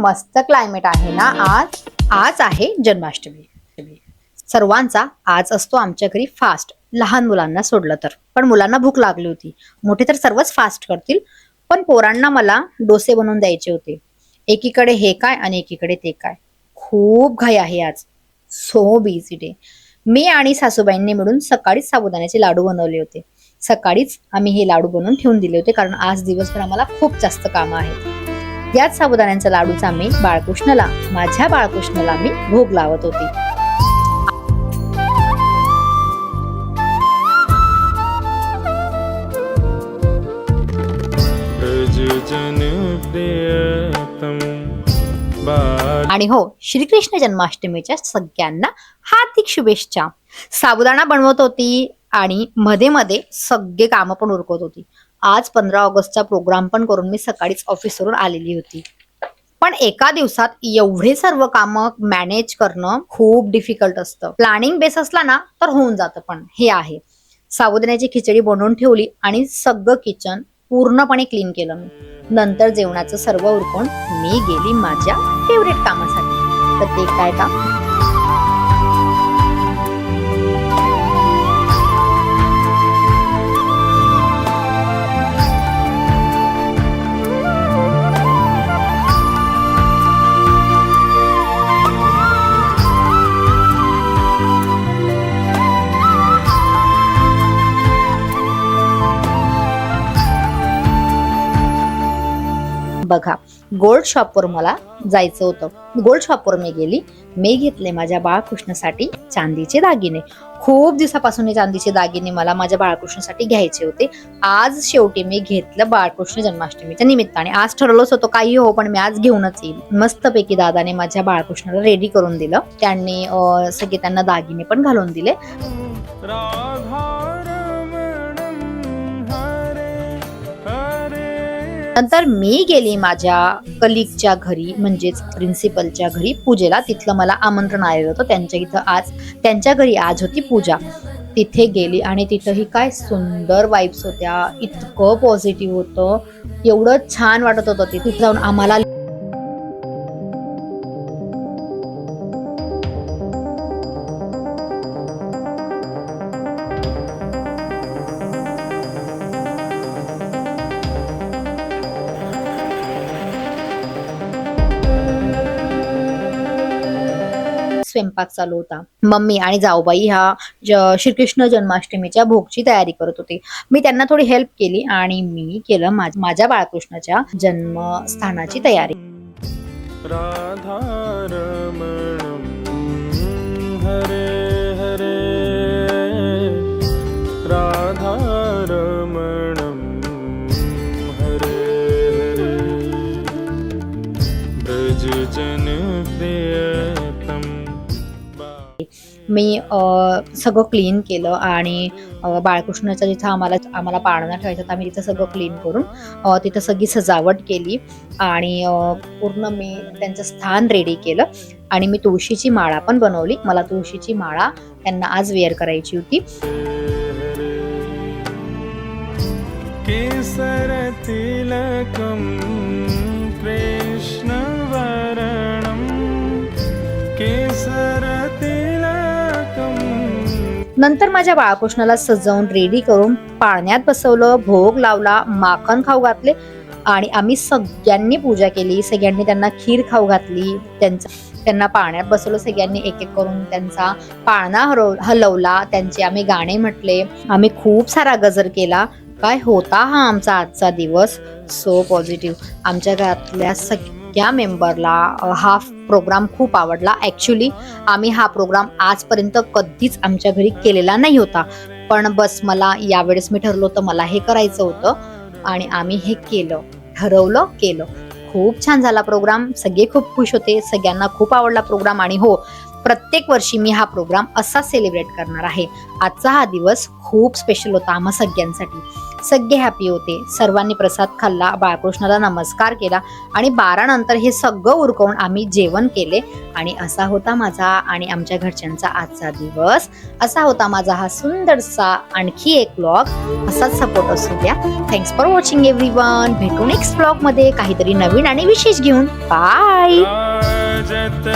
मस्त क्लायमेट आहे ना आज. आज आहे जन्माष्टमी. सर्वांचा आज असतो आमच्या घरी फास्ट, लहान मुलांना सोडलं तर. पण मुलांना भूक लागली होती. मोठे तर सर्वच फास्ट करतील, पण पोरांना मला डोसे बनवून द्यायचे होते. एकीकडे हे काय आणि एकीकडे ते काय. खूप घाई आहे आज. So busy day. मी आणि सासूबाईंनी मिळून सकाळीच साबुदाण्याचे लाडू बनवले होते. सकाळीच आम्ही हे लाडू बनवून ठेवून दिले होते, कारण आज दिवसभर आम्हाला खूप जास्त कामं आहेत. याच साबुदाण्यांच्या लाडूचा मी माझ्या बाळकृष्णाला मी भोग लावत होती. आणि हो, श्रीकृष्ण जन्माष्टमीच्या सगळ्यांना हार्दिक शुभेच्छा. साबुदाणा बनवत होती आणि मध्ये मध्ये सगळे कामं पण उरकत होती. आज 15 ऑगस्टचा प्रोग्राम पण करून मी सकाळीच ऑफिसवरून आलेली होती. पण एका दिवसात एवढे सर्व कामं मॅनेज करणं खूप डिफिकल्ट असतं. प्लॅनिंग बेस असला ना तर होऊन जातं. पण हे आहे, साबुदाण्याची खिचडी बनवून ठेवली आणि सगळं किचन पूर्णपणे क्लीन केलं मी. नंतर जेवणाचं सर्व उरकून मी गेली माझ्या फेवरेट कामासाठी. तर ते काय काम? बघा, गोल्ड शॉपवर मला जायचं होतं. गोल्ड शॉपवर मी गेली. मी घेतले माझ्या बाळकृष्णासाठी चांदीचे दागिने. खूप दिवसापासून हे चांदीचे दागिने मला माझ्या बाळकृष्णासाठी घ्यायचे होते. आज शेवटी मी घेतलं बाळकृष्ण जन्माष्टमीच्या निमित्ताने. आज ठरवलंच होतं काही हो, पण मी आज घेऊनच येईल. मस्तपैकी दादाने माझ्या बाळकृष्णाला रेडी करून दिलं. त्यांनी सगळे त्यांना दागिने पण घालून दिले. नंतर मी गेली माझ्या कलिगच्या घरी, म्हणजेच प्रिन्सिपलच्या घरी पूजेला. तिथलं मला आमंत्रण आलेलं होतं. त्यांच्या घरी आज होती पूजा. तिथे गेली आणि तिथंही काय सुंदर वाईब्स होत्या. इतकं पॉझिटिव्ह होतं, एवढं छान वाटत होतं. तिथे जाऊन आम्हाला स्वयंपाक चालू होता. मम्मी आणि जाऊबाई ह्या श्रीकृष्ण जन्माष्टमीच्या भोगची तयारी करत होते. मी त्यांना थोडी हेल्प केली आणि मी केलं माझ्या बाळकृष्णाच्या जन्मस्थानाची तयारी. हरे हरे राधारमणं हरे हरे ब्रज जन प्रियतम. मी सगळं क्लीन केलं आणि बाळकृष्णाचं जिथं आम्हाला पाळणा ठेवायचं होतं, आम्ही तिथं सगळं क्लीन करून तिथं सगळी सजावट केली आणि पूर्ण मी त्यांचं स्थान रेडी केलं. आणि मी तुळशीची माळा पण बनवली. मला तुळशीची माळा त्यांना आज वेअर करायची होती. केसर तिलकम कृष्णवरणं केसर तिलकम. नंतर माझ्या बाळकृष्णाला सजवून रेडी करून पाळण्यात बसवलं, भोग लावला, माखन खाऊ घातले आणि आम्ही सगळ्यांनी पूजा केली. सगळ्यांनी त्यांना खीर खाऊ घातली. त्यांना पाळण्यात बसवलं. सगळ्यांनी एक एक करून त्यांचा पाळणा हलवला. त्यांचे आम्ही गाणे म्हटले. आम्ही खूप सारा गजर केला. काय होता हा आमचा आजचा दिवस, सो पॉझिटिव्ह. आमच्या घरातल्या सगळ्या मेंबरला हा प्रोग्राम खूप आवडला. ऍक्च्युली आम्ही हा प्रोग्राम आजपर्यंत कधीच आमच्या घरी केलेला नाही होता, पण बस मला यावेळेस मी ठरलो होतं मला हे करायचं होतं आणि आम्ही हे केलं. ठरवलं, केलं. खूप छान झाला प्रोग्राम. सगळे खूप खुश होते. सगळ्यांना खूप आवडला प्रोग्राम. आणि हो, प्रत्येक वर्षी मी हा प्रोग्राम असा सेलिब्रेट करणार आहे. आजचा हा दिवस खूप स्पेशल होता आम्हा सगळ्यांसाठी. सगळे हॅपी होते. सर्वांनी प्रसाद खाल्ला, बाळकृष्णाला नमस्कार केला आणि 12 नंतर हे सगळं उरकवून आम्ही जेवण केले. आणि असा होता माझा आणि आमच्या घरच्यांचा आजचा दिवस. असा होता माझा हा सुंदरसा आणखी एक व्लॉग. असाच सपोर्ट असू द्या. Thanks for watching everyone. भेटू नेक्स्ट व्लॉग मध्ये काहीतरी नवीन आणि विशेष घेऊन. बाय. राजत